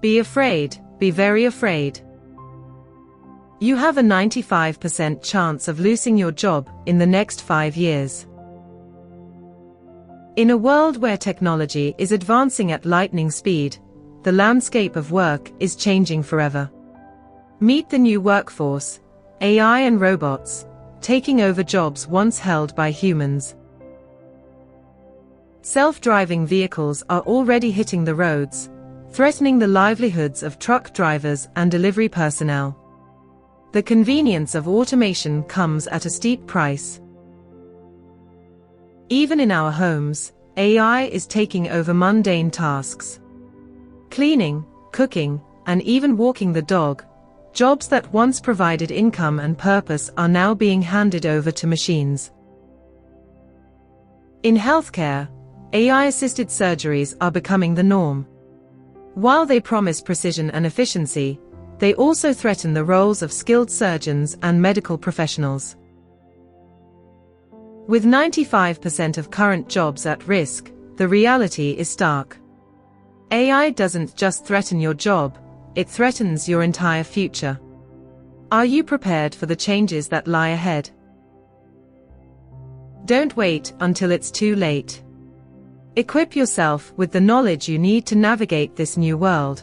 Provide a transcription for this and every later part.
Be afraid, be very afraid. You have a 95% chance of losing your job in the next 5 years. In a world where technology is advancing at lightning speed, the landscape of work is changing forever. Meet the new workforce, AI and robots, taking over jobs once held by humans. Self-driving vehicles are already hitting the roads, threatening the livelihoods of truck drivers and delivery personnel. The convenience of automation comes at a steep price. Even in our homes, AI is taking over mundane tasks. Cleaning, cooking, and even walking the dog, jobs that once provided income and purpose are now being handed over to machines. In healthcare, AI-assisted surgeries are becoming the norm. While they promise precision and efficiency, they also threaten the roles of skilled surgeons and medical professionals. With 95% of current jobs at risk, the reality is stark. AI doesn't just threaten your job, it threatens your entire future. Are you prepared for the changes that lie ahead? Don't wait until it's too late. Equip yourself with the knowledge you need to navigate this new world.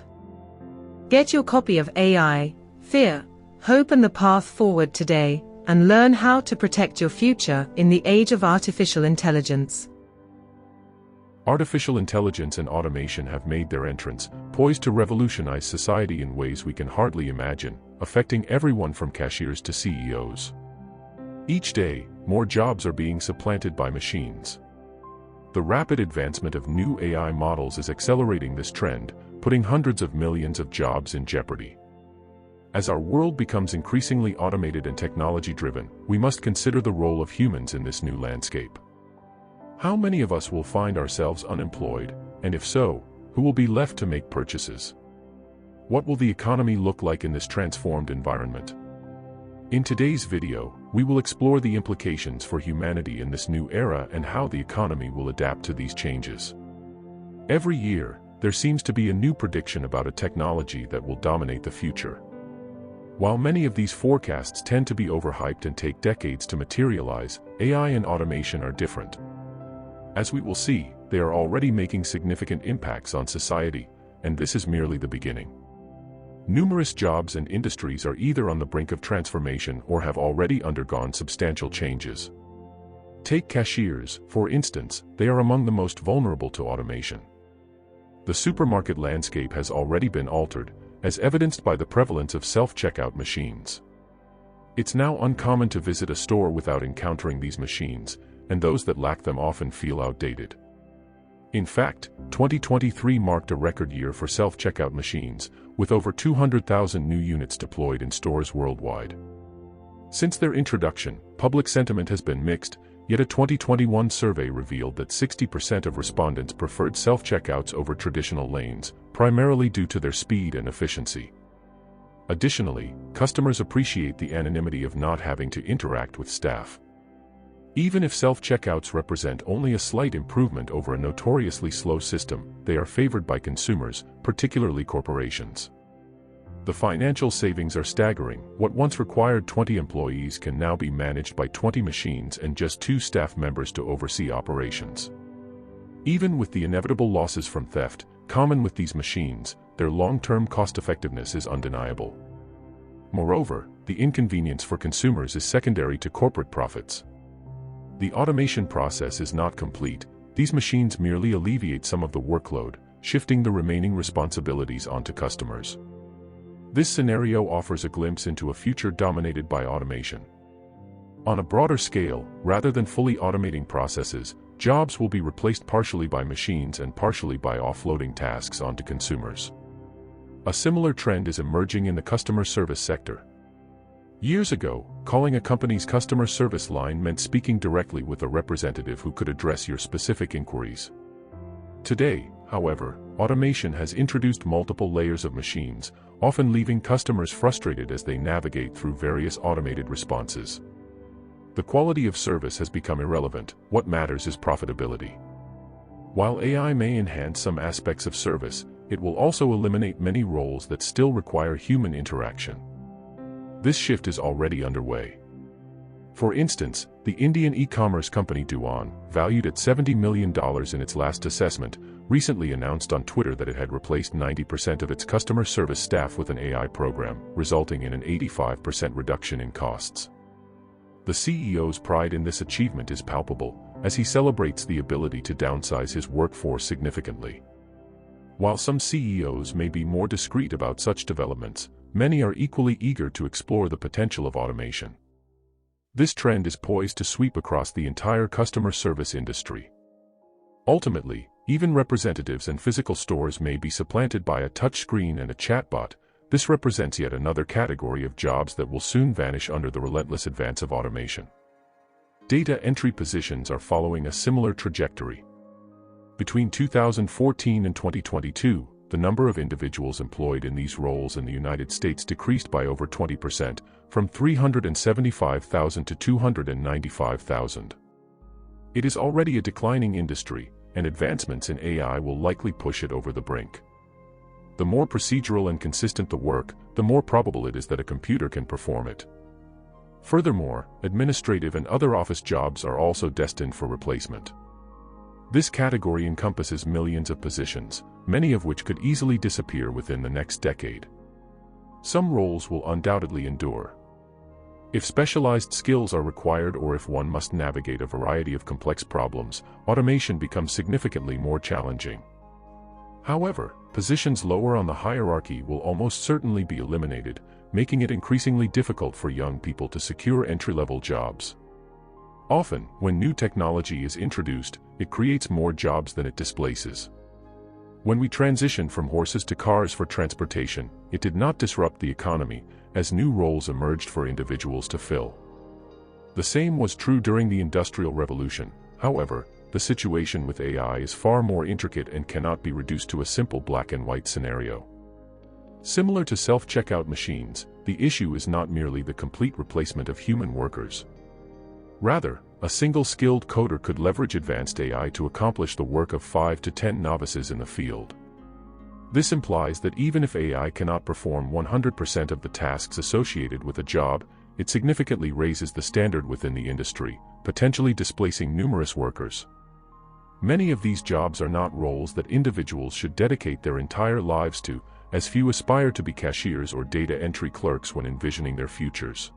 Get your copy of AI, Fear, Hope and the Path Forward today, and learn how to protect your future in the age of artificial intelligence. Artificial intelligence and automation have made their entrance, poised to revolutionize society in ways we can hardly imagine, affecting everyone from cashiers to CEOs. Each day, more jobs are being supplanted by machines. The rapid advancement of new AI models is accelerating this trend, putting hundreds of millions of jobs in jeopardy. As our world becomes increasingly automated and technology-driven, we must consider the role of humans in this new landscape. How many of us will find ourselves unemployed, and if so, who will be left to make purchases? What will the economy look like in this transformed environment? In today's video, we will explore the implications for humanity in this new era and how the economy will adapt to these changes. Every year, there seems to be a new prediction about a technology that will dominate the future. While many of these forecasts tend to be overhyped and take decades to materialize, AI and automation are different. As we will see, they are already making significant impacts on society, and this is merely the beginning. Numerous jobs and industries are either on the brink of transformation or have already undergone substantial changes. Take cashiers, for instance, they are among the most vulnerable to automation. The supermarket landscape has already been altered, as evidenced by the prevalence of self-checkout machines. It's now uncommon to visit a store without encountering these machines, and those that lack them often feel outdated. In fact, 2023 marked a record year for self-checkout machines, with over 200,000 new units deployed in stores worldwide. Since their introduction, public sentiment has been mixed, yet a 2021 survey revealed that 60% of respondents preferred self-checkouts over traditional lanes, primarily due to their speed and efficiency. Additionally, customers appreciate the anonymity of not having to interact with staff. Even if self-checkouts represent only a slight improvement over a notoriously slow system, they are favored by consumers, particularly corporations. The financial savings are staggering. What once required 20 employees can now be managed by 20 machines and just 2 staff members to oversee operations. Even with the inevitable losses from theft, common with these machines, their long-term cost-effectiveness is undeniable. Moreover, the inconvenience for consumers is secondary to corporate profits. The automation process is not complete. These machines merely alleviate some of the workload, shifting the remaining responsibilities onto customers. This scenario offers a glimpse into a future dominated by automation. On a broader scale, rather than fully automating processes, jobs will be replaced partially by machines and partially by offloading tasks onto consumers. A similar trend is emerging in the customer service sector. Years ago, calling a company's customer service line meant speaking directly with a representative who could address your specific inquiries. Today, however, automation has introduced multiple layers of machines, often leaving customers frustrated as they navigate through various automated responses. The quality of service has become irrelevant. What matters is profitability. While AI may enhance some aspects of service, it will also eliminate many roles that still require human interaction. This shift is already underway. For instance, the Indian e-commerce company Duan, valued at $70 million in its last assessment, recently announced on Twitter that it had replaced 90% of its customer service staff with an AI program, resulting in an 85% reduction in costs. The CEO's pride in this achievement is palpable, as he celebrates the ability to downsize his workforce significantly. While some CEOs may be more discreet about such developments, many are equally eager to explore the potential of automation. This trend is poised to sweep across the entire customer service industry. Ultimately, even representatives and physical stores may be supplanted by a touchscreen and a chatbot. This represents yet another category of jobs that will soon vanish under the relentless advance of automation. Data entry positions are following a similar trajectory. Between 2014 and 2022, the number of individuals employed in these roles in the United States decreased by over 20%, from 375,000 to 295,000. It is already a declining industry, and advancements in AI will likely push it over the brink. The more procedural and consistent the work, the more probable it is that a computer can perform it. Furthermore, administrative and other office jobs are also destined for replacement. This category encompasses millions of positions, many of which could easily disappear within the next decade. Some roles will undoubtedly endure. If specialized skills are required or if one must navigate a variety of complex problems, automation becomes significantly more challenging. However, positions lower on the hierarchy will almost certainly be eliminated, making it increasingly difficult for young people to secure entry-level jobs. Often, when new technology is introduced, it creates more jobs than it displaces. When we transitioned from horses to cars for transportation, it did not disrupt the economy, as new roles emerged for individuals to fill. The same was true during the Industrial Revolution. However, the situation with AI is far more intricate and cannot be reduced to a simple black and white scenario. Similar to self-checkout machines, the issue is not merely the complete replacement of human workers. Rather, a single skilled coder could leverage advanced AI to accomplish the work of 5 to 10 novices in the field. This implies that even if AI cannot perform 100% of the tasks associated with a job, it significantly raises the standard within the industry, potentially displacing numerous workers. Many of these jobs are not roles that individuals should dedicate their entire lives to, as few aspire to be cashiers or data entry clerks when envisioning their futures.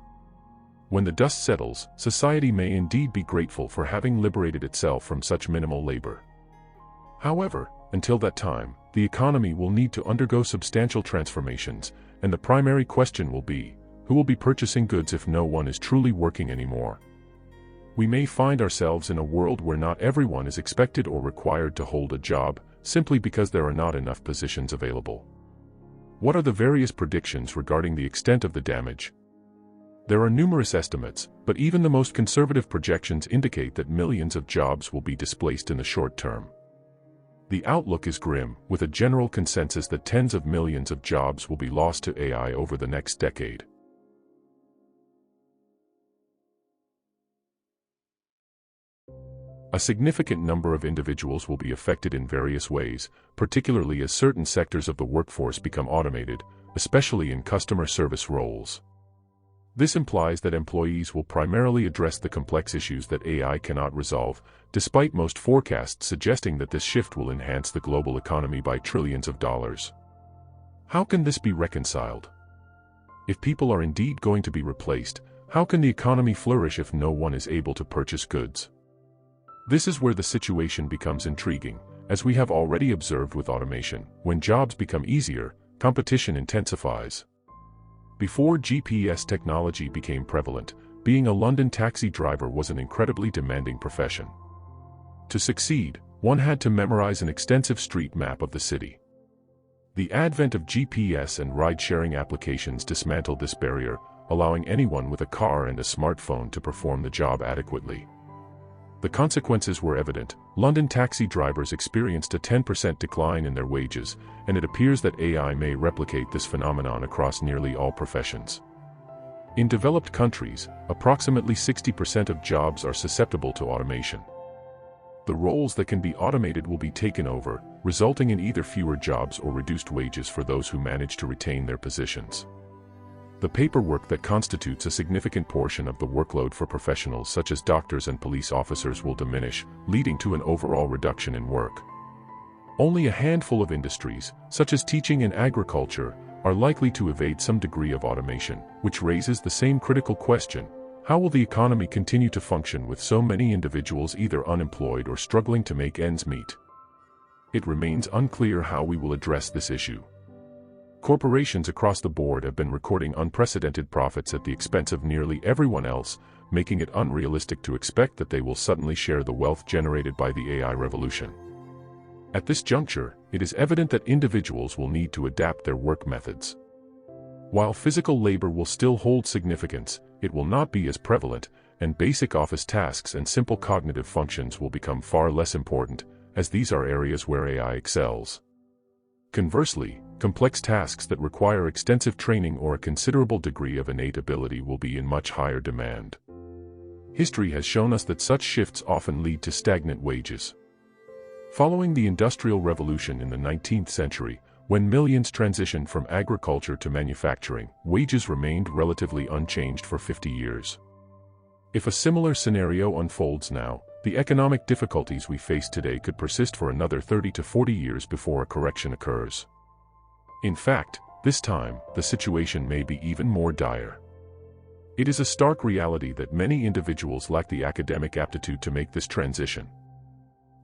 When the dust settles, society may indeed be grateful for having liberated itself from such minimal labor. However, until that time, the economy will need to undergo substantial transformations, and the primary question will be, who will be purchasing goods if no one is truly working anymore? We may find ourselves in a world where not everyone is expected or required to hold a job, simply because there are not enough positions available. What are the various predictions regarding the extent of the damage? There are numerous estimates, but even the most conservative projections indicate that millions of jobs will be displaced in the short term. The outlook is grim, with a general consensus that tens of millions of jobs will be lost to AI over the next decade. A significant number of individuals will be affected in various ways, particularly as certain sectors of the workforce become automated, especially in customer service roles. This implies that employees will primarily address the complex issues that AI cannot resolve, despite most forecasts suggesting that this shift will enhance the global economy by trillions of dollars. How can this be reconciled? If people are indeed going to be replaced, how can the economy flourish if no one is able to purchase goods? This is where the situation becomes intriguing, as we have already observed with automation. When jobs become easier, competition intensifies. Before GPS technology became prevalent, being a London taxi driver was an incredibly demanding profession. To succeed, one had to memorize an extensive street map of the city. The advent of GPS and ride-sharing applications dismantled this barrier, allowing anyone with a car and a smartphone to perform the job adequately. The consequences were evident. London taxi drivers experienced a 10% decline in their wages, and it appears that AI may replicate this phenomenon across nearly all professions. In developed countries, approximately 60% of jobs are susceptible to automation. The roles that can be automated will be taken over, resulting in either fewer jobs or reduced wages for those who manage to retain their positions. The paperwork that constitutes a significant portion of the workload for professionals such as doctors and police officers will diminish, leading to an overall reduction in work. Only a handful of industries, such as teaching and agriculture, are likely to evade some degree of automation, which raises the same critical question: how will the economy continue to function with so many individuals either unemployed or struggling to make ends meet? It remains unclear how we will address this issue. Corporations across the board have been recording unprecedented profits at the expense of nearly everyone else, making it unrealistic to expect that they will suddenly share the wealth generated by the AI revolution. At this juncture, it is evident that individuals will need to adapt their work methods. While physical labor will still hold significance, it will not be as prevalent, and basic office tasks and simple cognitive functions will become far less important, as these are areas where AI excels. Conversely, complex tasks that require extensive training or a considerable degree of innate ability will be in much higher demand. History has shown us that such shifts often lead to stagnant wages. Following the Industrial Revolution in the 19th century, when millions transitioned from agriculture to manufacturing, wages remained relatively unchanged for 50 years. If a similar scenario unfolds now, the economic difficulties we face today could persist for another 30 to 40 years before a correction occurs. In fact, this time, the situation may be even more dire. It is a stark reality that many individuals lack the academic aptitude to make this transition.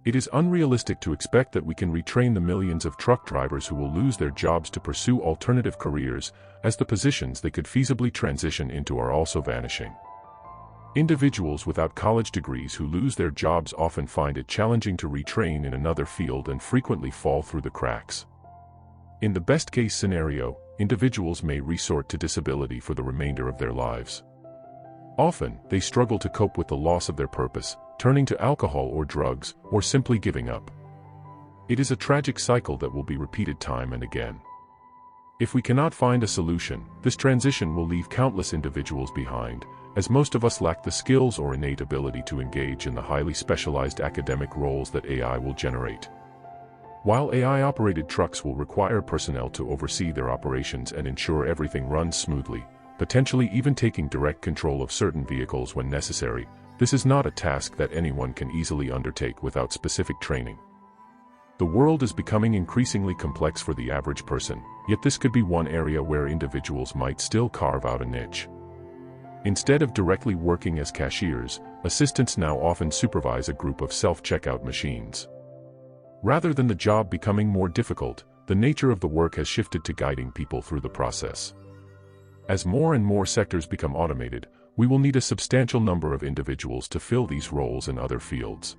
It is unrealistic to expect that we can retrain the millions of truck drivers who will lose their jobs to pursue alternative careers, as the positions they could feasibly transition into are also vanishing. Individuals without college degrees who lose their jobs often find it challenging to retrain in another field and frequently fall through the cracks. In the best-case scenario, individuals may resort to disability for the remainder of their lives. Often, they struggle to cope with the loss of their purpose, turning to alcohol or drugs, or simply giving up. It is a tragic cycle that will be repeated time and again. If we cannot find a solution, this transition will leave countless individuals behind, as most of us lack the skills or innate ability to engage in the highly specialized academic roles that AI will generate. While AI-operated trucks will require personnel to oversee their operations and ensure everything runs smoothly, potentially even taking direct control of certain vehicles when necessary, this is not a task that anyone can easily undertake without specific training. The world is becoming increasingly complex for the average person, yet this could be one area where individuals might still carve out a niche. Instead of directly working as cashiers, assistants now often supervise a group of self-checkout machines. Rather than the job becoming more difficult, the nature of the work has shifted to guiding people through the process. As more and more sectors become automated, we will need a substantial number of individuals to fill these roles in other fields.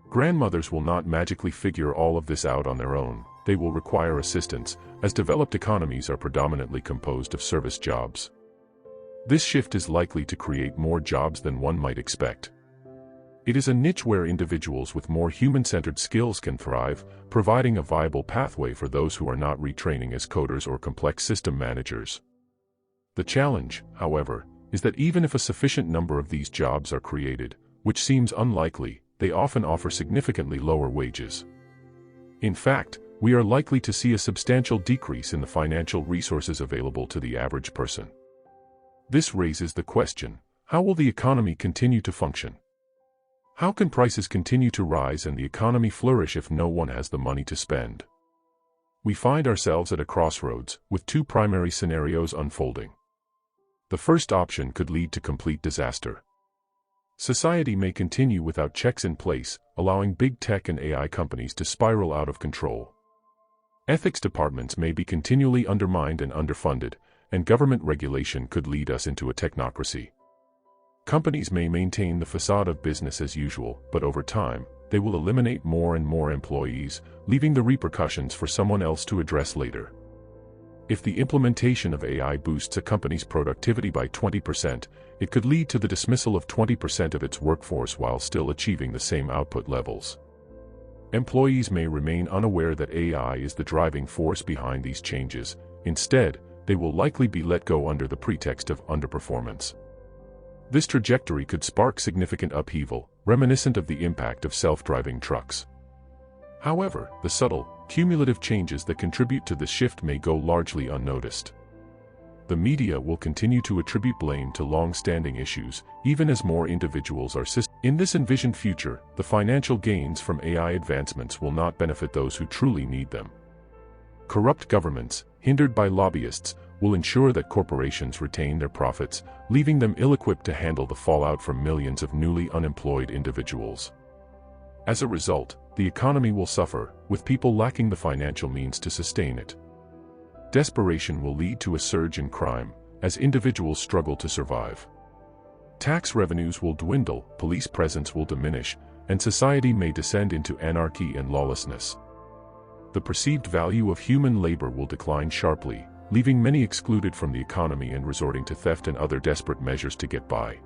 Grandmothers will not magically figure all of this out on their own. They will require assistance, as developed economies are predominantly composed of service jobs. This shift is likely to create more jobs than one might expect. It is a niche where individuals with more human-centered skills can thrive, providing a viable pathway for those who are not retraining as coders or complex system managers. The challenge, however, is that even if a sufficient number of these jobs are created, which seems unlikely, they often offer significantly lower wages. In fact, we are likely to see a substantial decrease in the financial resources available to the average person. This raises the question, how will the economy continue to function? How can prices continue to rise and the economy flourish if no one has the money to spend? We find ourselves at a crossroads, with two primary scenarios unfolding. The first option could lead to complete disaster. Society may continue without checks in place, allowing big tech and AI companies to spiral out of control. Ethics departments may be continually undermined and underfunded, and government regulation could lead us into a technocracy. Companies may maintain the facade of business as usual, but over time, they will eliminate more and more employees, leaving the repercussions for someone else to address later. If the implementation of AI boosts a company's productivity by 20%, it could lead to the dismissal of 20% of its workforce while still achieving the same output levels. Employees may remain unaware that AI is the driving force behind these changes. Instead, they will likely be let go under the pretext of underperformance. This trajectory could spark significant upheaval, reminiscent of the impact of self-driving trucks. However, the subtle, cumulative changes that contribute to this shift may go largely unnoticed. The media will continue to attribute blame to long-standing issues, even as more individuals are In this envisioned future, the financial gains from AI advancements will not benefit those who truly need them. Corrupt governments, hindered by lobbyists, will ensure that corporations retain their profits, leaving them ill-equipped to handle the fallout from millions of newly unemployed individuals. As a result, the economy will suffer, with people lacking the financial means to sustain it. Desperation will lead to a surge in crime, as individuals struggle to survive. Tax revenues will dwindle, police presence will diminish, and society may descend into anarchy and lawlessness. The perceived value of human labor will decline sharply, leaving many excluded from the economy and resorting to theft and other desperate measures to get by.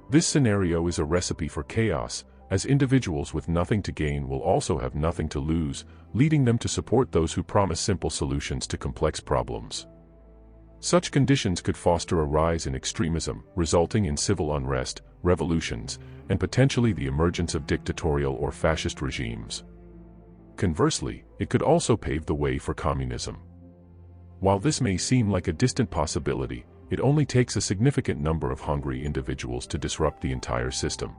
This scenario is a recipe for chaos, as individuals with nothing to gain will also have nothing to lose, leading them to support those who promise simple solutions to complex problems. Such conditions could foster a rise in extremism, resulting in civil unrest, revolutions, and potentially the emergence of dictatorial or fascist regimes. Conversely, it could also pave the way for communism. While this may seem like a distant possibility, it only takes a significant number of hungry individuals to disrupt the entire system.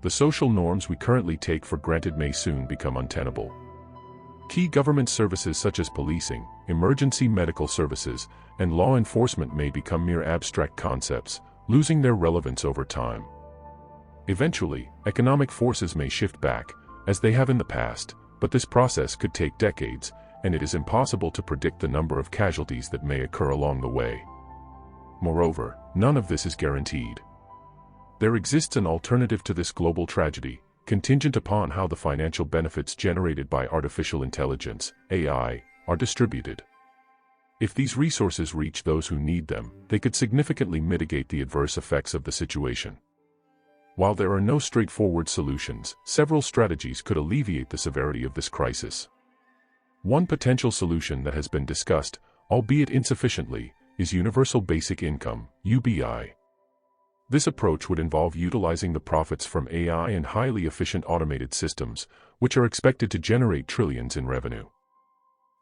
The social norms we currently take for granted may soon become untenable. Key government services such as policing, emergency medical services, and law enforcement may become mere abstract concepts, losing their relevance over time. Eventually, economic forces may shift back, as they have in the past, but this process could take decades, and it is impossible to predict the number of casualties that may occur along the way. Moreover, none of this is guaranteed. There exists an alternative to this global tragedy, contingent upon how the financial benefits generated by artificial intelligence, AI, are distributed. If these resources reach those who need them, they could significantly mitigate the adverse effects of the situation. While there are no straightforward solutions, several strategies could alleviate the severity of this crisis. One potential solution that has been discussed, albeit insufficiently, is universal basic income, UBI. This approach would involve utilizing the profits from AI and highly efficient automated systems, which are expected to generate trillions in revenue.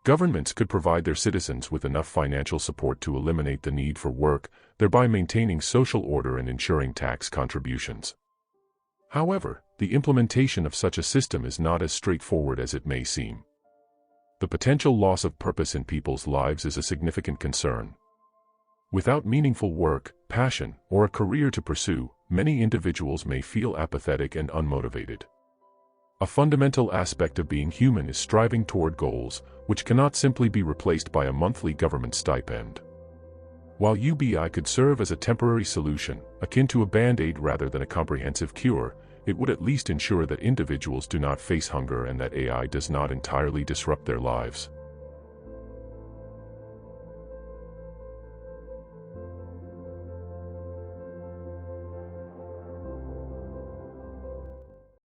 Governments could provide their citizens with enough financial support to eliminate the need for work, thereby maintaining social order and ensuring tax contributions. However, the implementation of such a system is not as straightforward as it may seem. The potential loss of purpose in people's lives is a significant concern. Without meaningful work, passion, or a career to pursue, many individuals may feel apathetic and unmotivated. A fundamental aspect of being human is striving toward goals, which cannot simply be replaced by a monthly government stipend. While UBI could serve as a temporary solution, akin to a band-aid rather than a comprehensive cure, it would at least ensure that individuals do not face hunger and that AI does not entirely disrupt their lives.